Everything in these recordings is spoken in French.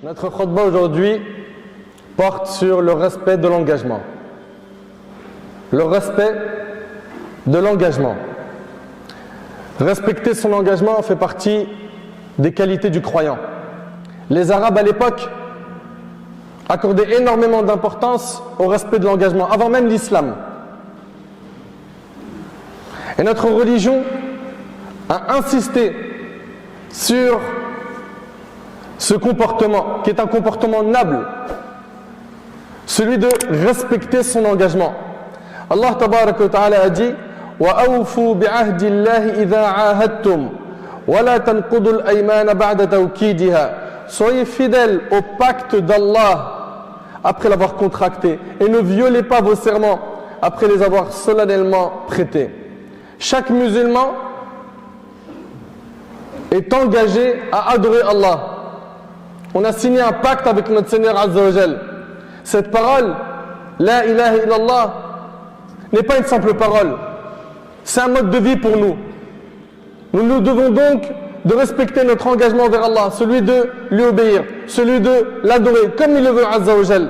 Notre khutba aujourd'hui porte sur le respect de l'engagement. Le respect de l'engagement. Respecter son engagement fait partie des qualités du croyant. Les Arabes à l'époque accordaient énormément d'importance au respect de l'engagement, avant même l'islam. Et notre religion a insisté sur ce comportement, qui est un comportement noble, celui de respecter son engagement. Allah tabaraka wa ta'ala a dit وَأَوْفُوا بِعَهْدِ اللَّهِ إِذَا عَاهَدتُّمْ وَلَا تَنْقُضُوا الْأَيْمَانَ بَعْدَ تَوْكِيدِهَا. Soyez fidèles au pacte d'Allah après l'avoir contracté et ne violez pas vos serments après les avoir solennellement prêtés. Chaque musulman est engagé à adorer Allah. On a signé un pacte avec notre Seigneur Azza wa Jal. Cette parole, La ilaha illallah, n'est pas une simple parole. C'est un mode de vie pour nous. Nous devons donc de respecter notre engagement vers Allah, celui de lui obéir, celui de l'adorer, comme il le veut Azza wa Jal.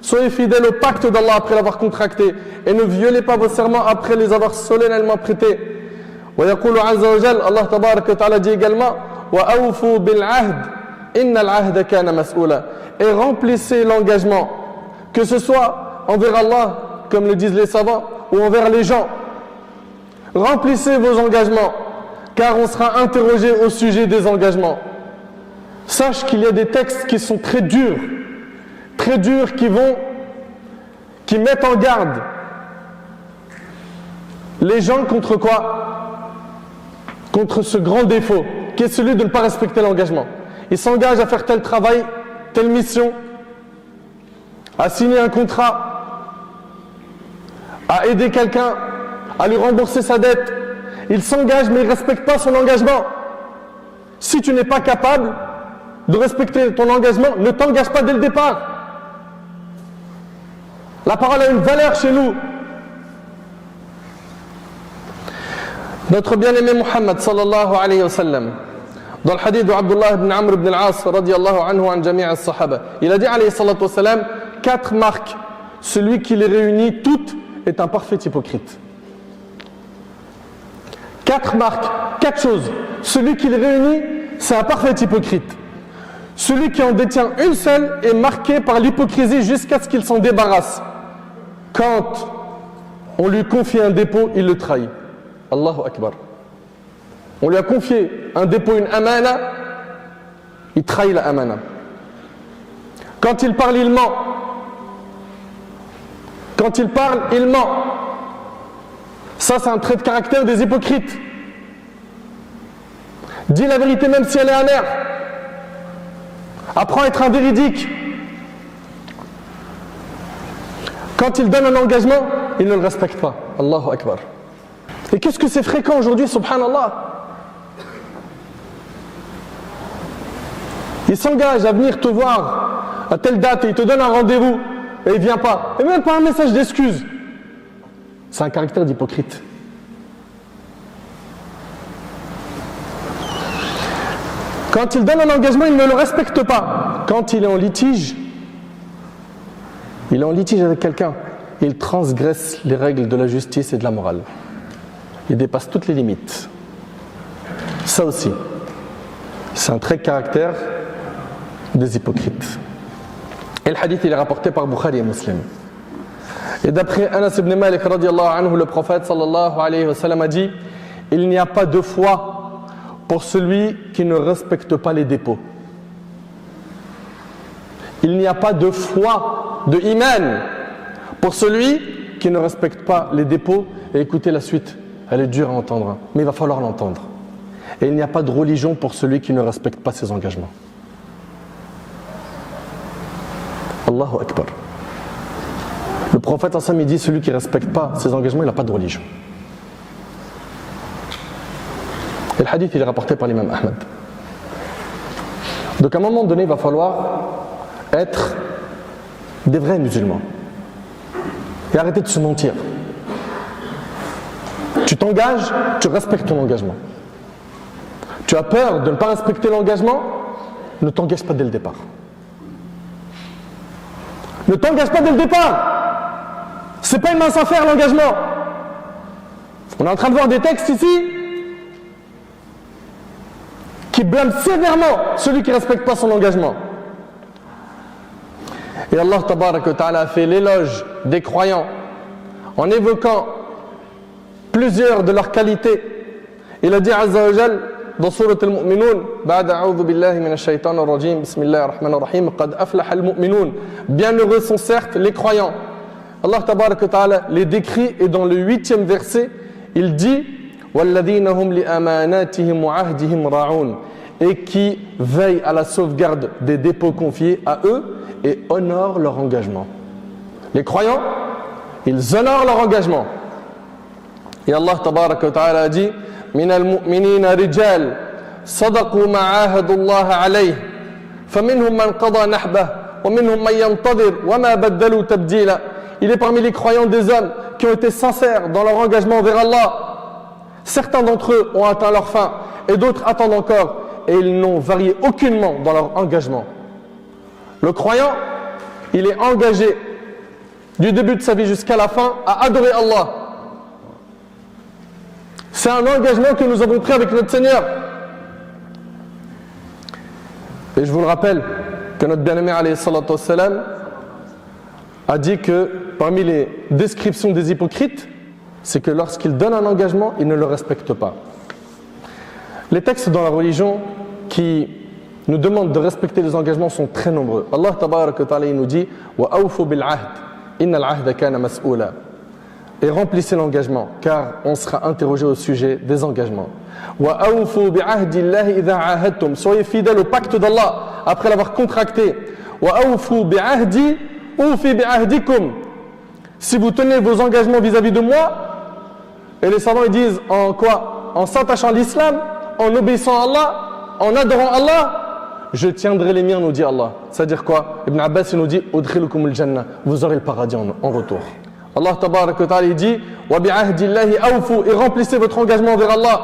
Soyez fidèles au pacte d'Allah après l'avoir contracté et ne violez pas vos serments après les avoir solennellement prêtés. ويقول عز وجل, Allah tabarak wa ta'ala dit également وَأَوْفُوا بِالْعَهْدِ إِنَّ الْعَهْدَ كَانَ مَسْئُولًا. Et remplissez l'engagement, que ce soit envers Allah, comme le disent les savants, ou envers les gens. Remplissez vos engagements, car on sera interrogé au sujet des engagements. Sache qu'il y a des textes qui sont très durs, qui mettent en garde les gens contre quoi? Contre ce grand défaut, qui est celui de ne pas respecter l'engagement. Ils s'engagent à faire tel travail, telle mission, à signer un contrat, à aider quelqu'un, à lui rembourser sa dette. Il s'engage mais il ne respecte pas son engagement. Si tu n'es pas capable de respecter ton engagement, ne t'engage pas dès le départ. La parole a une valeur chez nous. Notre bien-aimé Muhammad sallallahu alayhi wa sallam, dans le hadith de Abdullah ibn Amr ibn al-As radiyallahu anhu an jami' as-sahaba, il a dit alayhi salatu wa salam, 4 marques, celui qui les réunit toutes est un parfait hypocrite. 4 marques, 4 choses. Celui qui les réunit, c'est un parfait hypocrite. Celui qui en détient une seule est marqué par l'hypocrisie jusqu'à ce qu'il s'en débarrasse. Quand on lui confie un dépôt, il le trahit. Allahu Akbar. On lui a confié un dépôt, une amana, il trahit la amana. Quand il parle, il ment. Quand il parle, il ment. Ça, c'est un trait de caractère des hypocrites. Dis la vérité même si elle est amère. Apprends à être un véridique. Quand il donne un engagement, il ne le respecte pas. Allahu Akbar. Et qu'est-ce que c'est fréquent aujourd'hui, subhanallah. Il s'engage à venir te voir à telle date et il te donne un rendez-vous et il ne vient pas. Et même pas un message d'excuse. C'est un caractère d'hypocrite. Quand il donne un engagement, il ne le respecte pas. Quand il est en litige avec quelqu'un, il transgresse les règles de la justice et de la morale. Il dépasse toutes les limites. Ça aussi, c'est un trait de caractère des hypocrites. Et le hadith, il est rapporté par Bukhari et Muslim. Et d'après Anas ibn Malik radiyallahu anhu, le prophète sallallahu alayhi wa sallam a dit, il n'y a pas de foi pour celui qui ne respecte pas les dépôts. Il n'y a pas de foi, de iman, pour celui qui ne respecte pas les dépôts. Et écoutez la suite, elle est dure à entendre, mais il va falloir l'entendre. Et il n'y a pas de religion pour celui qui ne respecte pas ses engagements. Allahu Akbar. Le prophète Hassan dit, celui qui ne respecte pas ses engagements, il n'a pas de religion. Et le hadith, il est rapporté par l'imam Ahmed. Donc à un moment donné, il va falloir être des vrais musulmans. Et arrêter de se mentir. Tu t'engages, tu respectes ton engagement. Tu as peur de ne pas respecter l'engagement, ne t'engage pas dès le départ. Ne t'engage pas dès le départ. C'est pas une mince affaire l'engagement. On est en train de voir des textes ici qui blâment sévèrement celui qui ne respecte pas son engagement. Et Allah Tabarak wa Ta'ala a fait l'éloge des croyants en évoquant plusieurs de leurs qualités. Il a dit Azza wa Jal dans Surat Al-Mu'minun, Ba'da a'udhu billahi minash shaitanir rajim, bismillahir rahmanir rahim, qad aflaha al-mu'minun. Bienheureux sont certes les croyants. Allah Tabarak wa Ta'ala les décrit et dans le 8e verset, il dit walladhina hum li amanatihim wa ahdihim ra'un, et qui veillent à la sauvegarde des dépôts confiés à eux et honorent leur engagement. Les croyants, ils honorent leur engagement. Et Allah Tabarak wa Ta'ala a dit من المؤمنين رجال صدقوا ما عاهدوا الله عليه فمنهم من قضى نحبه ومنهم من ينتظر وما بدلوا تبديلا. Il est parmi les croyants des hommes qui ont été sincères dans leur engagement vers Allah. Certains d'entre eux ont atteint leur fin et d'autres attendent encore et ils n'ont varié aucunement dans leur engagement. Le croyant, il est engagé du début de sa vie jusqu'à la fin à adorer Allah. C'est un engagement que nous avons pris avec notre Seigneur. Et je vous le rappelle que notre bien-aimé alayhi salatu wassalam a dit que parmi les descriptions des hypocrites, c'est que lorsqu'ils donnent un engagement, ils ne le respectent pas. Les textes dans la religion qui nous demandent de respecter les engagements sont très nombreux. Allah tabarak wa ta'ala nous dit wa awfu bil ahd innal ahda kana mas'oula. Et remplissez l'engagement, car on sera interrogé au sujet des engagements. Wa awfu bi ahdillahi idha ahadtum. Soyez fidèles au pacte d'Allah après l'avoir contracté. Wa awfu bi ahdi ufi bi ahdikum. Si vous tenez vos engagements vis-à-vis de moi, et les savants ils disent en quoi? En s'attachant à l'islam, en obéissant à Allah, en adorant Allah, je tiendrai les miens, nous dit Allah. C'est-à-dire quoi? Ibn Abbas il nous dit udkhilukum al-jannah, vous aurez le paradis en retour. Allah tabarak wa ta'ala dit wa bi ahdillahi awfu, et remplissez votre engagement vers Allah.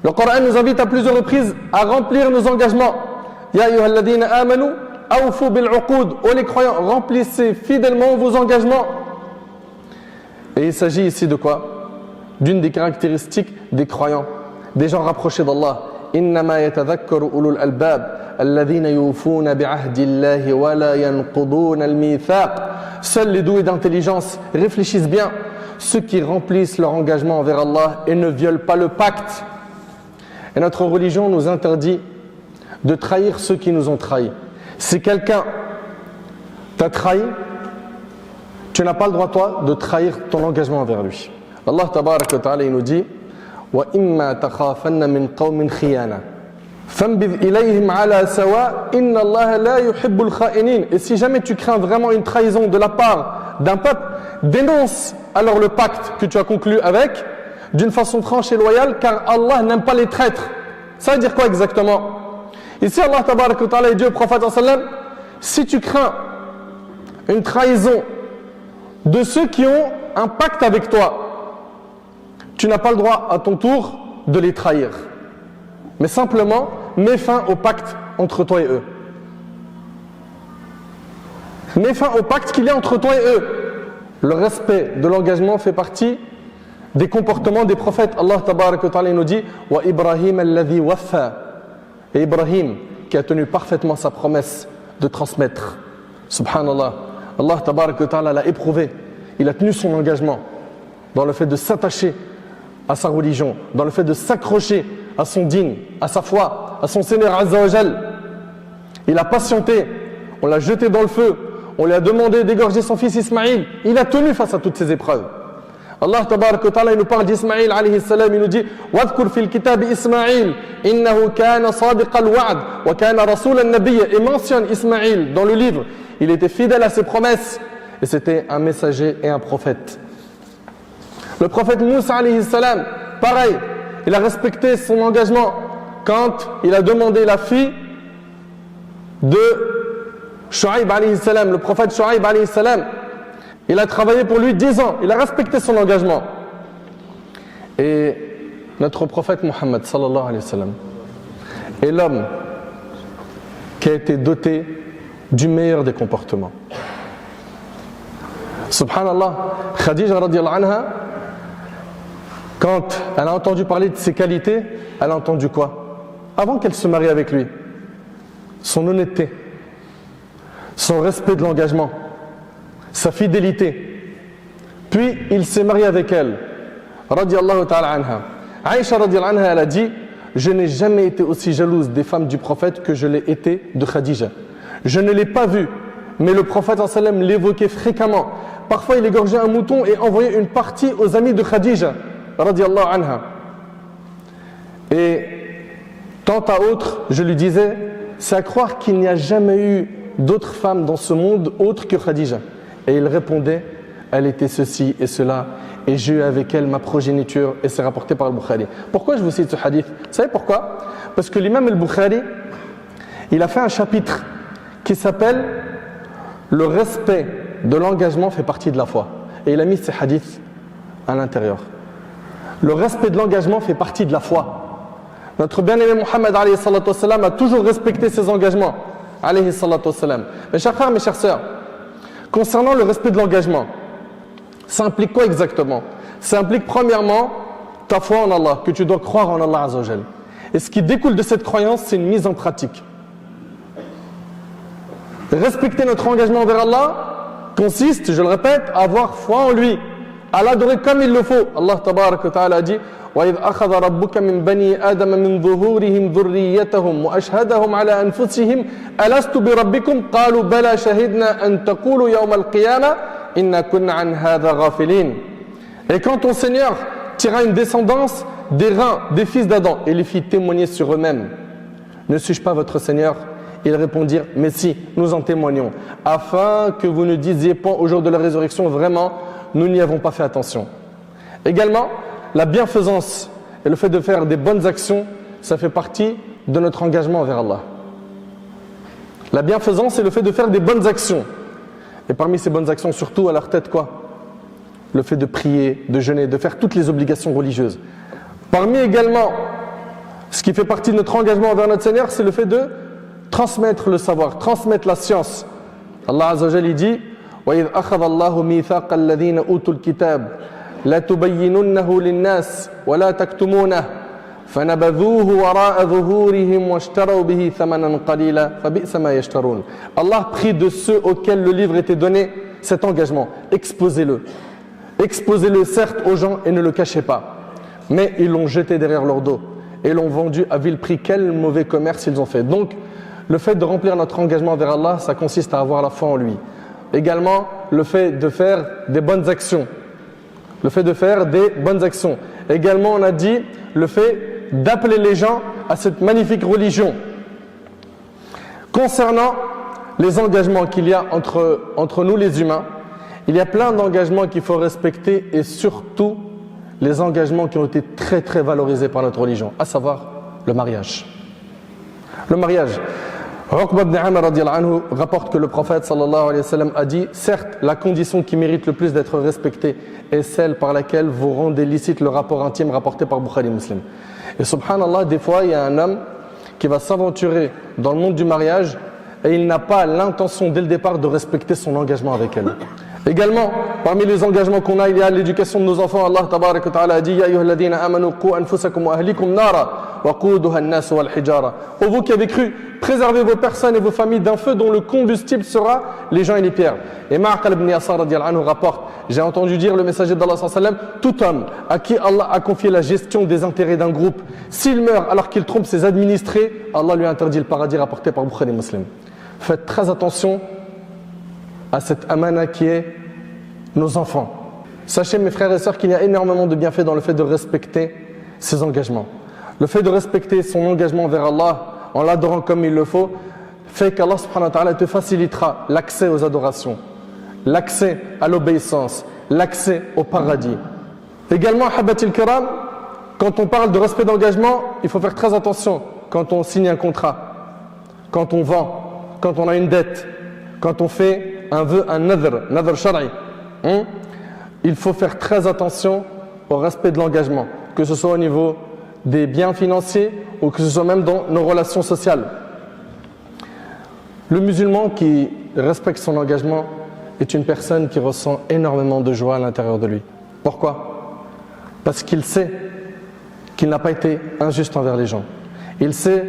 Le Coran nous invite à plusieurs reprises à remplir nos engagements. Ya ayyuhalladhina amanu awfu bil uqud, ô les croyants, remplissez fidèlement vos engagements. Et il s'agit ici de quoi? D'une des caractéristiques des croyants, des gens rapprochés d'Allah. Innama yatadhakkaru ulul albab alladhina yufuna bi ahdillahi wa la yanquduna al-mithaq. Seuls les doués d'intelligence réfléchissent bien, ceux qui remplissent leur engagement envers Allah et ne violent pas le pacte. Et notre religion nous interdit de trahir ceux qui nous ont trahis. Si quelqu'un t'a trahi, tu n'as pas le droit, toi, de trahir ton engagement envers lui. Allah tabarak wa ta'ala nous dit wa imma takhafanna min qawmin khiyana fambidh ilayhim ala sawa inna Allah la yuhibbul kha'inin. Et si jamais tu crains vraiment une trahison de la part d'un peuple, dénonce alors le pacte que tu as conclu avec d'une façon franche et loyale, car Allah n'aime pas les traîtres. Ça veut dire quoi exactement? Ici Allah tabarak wa ta'ala dit au prophète sallam, si tu crains une trahison de ceux qui ont un pacte avec toi, tu n'as pas le droit à ton tour de les trahir. Mais simplement, mets fin au pacte entre toi et eux. Mets fin au pacte qu'il y a entre toi et eux. Le respect de l'engagement fait partie des comportements des prophètes. Allah tabarak wa ta'ala nous dit wa Ibrahim alladhi waffa. Et Ibrahim qui a tenu parfaitement sa promesse de transmettre. Subhanallah. Allah tabarak wa ta'ala l'a éprouvé. Il a tenu son engagement dans le fait de s'attacher à sa religion, dans le fait de s'accrocher à son dîn, à sa foi, à son Seigneur Azza wa Jal. Il a patienté, on l'a jeté dans le feu, on lui a demandé d'égorger son fils Ismaïl. Il a tenu face à toutes ces épreuves. Allah tabarak wa ta'ala nous parle d'Ismaïl alayhi salam, il nous dit wadhkur fil kitab Ismaïl innahu kana sadiq al-wa'd wa kana rasul an-nabiy. Et mentionne Ismaïl dans le livre, il était fidèle à ses promesses et c'était un messager et un prophète. Le prophète Moussa alayhi salam, pareil, il a respecté son engagement quand il a demandé la fille de Shu'aib alayhi salam, le prophète Shu'aib alayhi salam. Il a travaillé pour lui 10 ans, il a respecté son engagement. Et notre prophète Muhammad sallallahu alayhi wa sallam est l'homme qui a été dotée du meilleur des comportements. Subhanallah, Khadija radiallahu anha, quand elle a entendu parler de ses qualités, elle a entendu quoi? Avant qu'elle se marie avec lui, son honnêteté, son respect de l'engagement, sa fidélité. Puis il s'est marié avec elle, radiallahu ta'ala anha. Aïcha radiallahu anha, elle a dit: je n'ai jamais été aussi jalouse des femmes du prophète que je l'ai été de Khadija. Je ne l'ai pas vue, mais le prophète sallallahu alayhi wa sallam l'évoquait fréquemment. Parfois, il égorgeait un mouton et envoyait une partie aux amis de Khadija, radiallahu anha. Et tant à autres, je lui disais, c'est à croire qu'il n'y a jamais eu d'autres femmes dans ce monde autres que Khadija. Et il répondait, elle était ceci et cela, et j'ai eu avec elle ma progéniture, et c'est rapporté par al-Bukhari. Pourquoi je vous cite ce hadith? Vous savez pourquoi? Parce que l'imam al-Bukhari, il a fait un chapitre qui s'appelle « Le respect de l'engagement fait partie de la foi ». Et il a mis ces hadiths à l'intérieur. Le respect de l'engagement fait partie de la foi. Notre bien-aimé Muhammad alayhi salatu wassalam a toujours respecté ses engagements. Alayhi salatu wassalam. Mes chers frères, mes chères sœurs, concernant le respect de l'engagement, ça implique quoi exactement? Ça implique premièrement ta foi en Allah, que tu dois croire en Allah Azza wa Jal. Et ce qui découle de cette croyance, c'est une mise en pratique. Respecter notre engagement envers Allah consiste, je le répète, à avoir foi en lui, à l'adorer comme il le faut. Allah tabarak wa ta'ala dit: وَإِذْ أَخَذَ رَبُّكَ مِنْ بَنِي آدَمَ مِنْ ظُهُورِهِمْ ذُرِّيَّتَهُمْ وَأَشْهَدَهُمْ عَلَى أَنفُسِهِمْ أَلَسْتُ بِرَبِّكُمْ قَالُوا بَلَى شَهِدْنَا أَنْ تَقُولُوا يَوْمَ الْقِيَامَةِ إِنَّا كُنَّا عَنْ هَذَا غَافِلِينَ. Et quand ton Seigneur tira une descendance des reins des fils d'Adam et les fit témoigner sur eux-mêmes, ne suis-je pas votre Seigneur? Ils répondirent: mais si, nous en témoignons, afin que vous ne disiez pas au jour de la résurrection, vraiment, nous n'y avons pas fait attention. Également, la bienfaisance et le fait de faire des bonnes actions, ça fait partie de notre engagement envers Allah. La bienfaisance, c'est le fait de faire des bonnes actions. Et parmi ces bonnes actions, surtout à leur tête quoi? Le fait de prier, de jeûner, de faire toutes les obligations religieuses. Parmi également, ce qui fait partie de notre engagement envers notre Seigneur, c'est le fait de transmettre le savoir, transmettre la science. Allah Azza wa Jalla dit: وَإِذْ أَخَذَ اللَّهُ مِيثَاقَ الَّذِينَ أُوتُوا الْكِتَابَ لَا تُبَيِّنُنَّهُ لِلنَّاسِ وَلَا تَكْتُمُونَهُ فَنَبَذُوهُ وَرَاءَ ظُهُورِهِمْ وَاشْتَرَوْا بِهِ ثَمَنًا قَلِيلًا فَبِئْسَ مَا يَشْتَرُونَ. Allah prie de ceux auxquels le livre était donné cet engagement: exposez-le. Exposez-le certes aux gens et ne le cachez pas. Mais ils l'ont jeté derrière leur dos et l'ont vendu à vil prix. Quel mauvais commerce ils ont fait. Donc, le fait de remplir notre engagement vers Allah, ça consiste à avoir la foi en lui. Également, le fait de faire des bonnes actions. Le fait de faire des bonnes actions. Également, on a dit le fait d'appeler les gens à cette magnifique religion. Concernant les engagements qu'il y a entre nous les humains, il y a plein d'engagements qu'il faut respecter et surtout les engagements qui ont été très très valorisés par notre religion, à savoir le mariage. Le mariage. Uqba ibn Amr radiyallahu anhu rapporte que le prophète sallallahu alayhi wa sallam a dit: certes, la condition qui mérite le plus d'être respectée est celle par laquelle vous rendez licite le rapport intime rapporté par Bukhari Muslim. Et subhanallah, des fois il y a un homme qui va s'aventurer dans le monde du mariage et il n'a pas l'intention dès le départ de respecter son engagement avec elle. Également, parmi les engagements qu'on a, il y a l'éducation de nos enfants. Allah tabarak wa ta'ala a dit: Ya ayyuhalladhina amanu qu anfusakum wa ahlikum nara wa quduha an-nas wal hijara. Ô vous qui avez cru, préservez vos personnes et vos familles d'un feu dont le combustible sera les gens et les pierres. Et Ma'qal ibn Yasar radiyallahu anhu rapporte: j'ai entendu dire le messager d'Allah sallallahu alayhi wa sallam, tout homme à qui Allah a confié la gestion des intérêts d'un groupe, s'il meurt alors qu'il trompe ses administrés, Allah lui interdit le paradis, rapporté par Bukhari Muslim. Faites très attention à cette amana qui est nos enfants. Sachez mes frères et sœurs qu'il y a énormément de bienfaits dans le fait de respecter ses engagements. Le fait de respecter son engagement vers Allah en l'adorant comme il le faut fait qu'Allah subhanahu wa ta'ala te facilitera l'accès aux adorations, l'accès à l'obéissance, l'accès au paradis. Également, habatil kiram, quand on parle de respect d'engagement, il faut faire très attention quand on signe un contrat, quand on vend, quand on a une dette, quand on fait un vœu, un nadr shar'i. Il faut faire très attention au respect de l'engagement, que ce soit au niveau des biens financiers ou que ce soit même dans nos relations sociales. Le musulman qui respecte son engagement est une personne qui ressent énormément de joie à l'intérieur de lui. Pourquoi? Parce qu'il sait qu'il n'a pas été injuste envers les gens. Il sait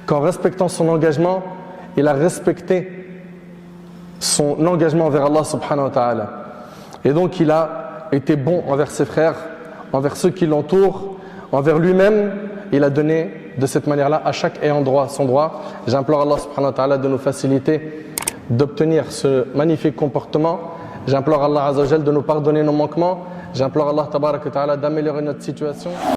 qu'en respectant son engagement, il a respecté son engagement envers Allah subhanahu wa ta'ala. Et donc il a été bon envers ses frères, envers ceux qui l'entourent, envers lui-même. Il a donné de cette manière-là à chaque ayant droit son droit. J'implore Allah subhanahu wa ta'ala de nous faciliter d'obtenir ce magnifique comportement. J'implore Allah azza wa jal de nous pardonner nos manquements. J'implore Allah tabaraka wa ta'ala d'améliorer notre situation.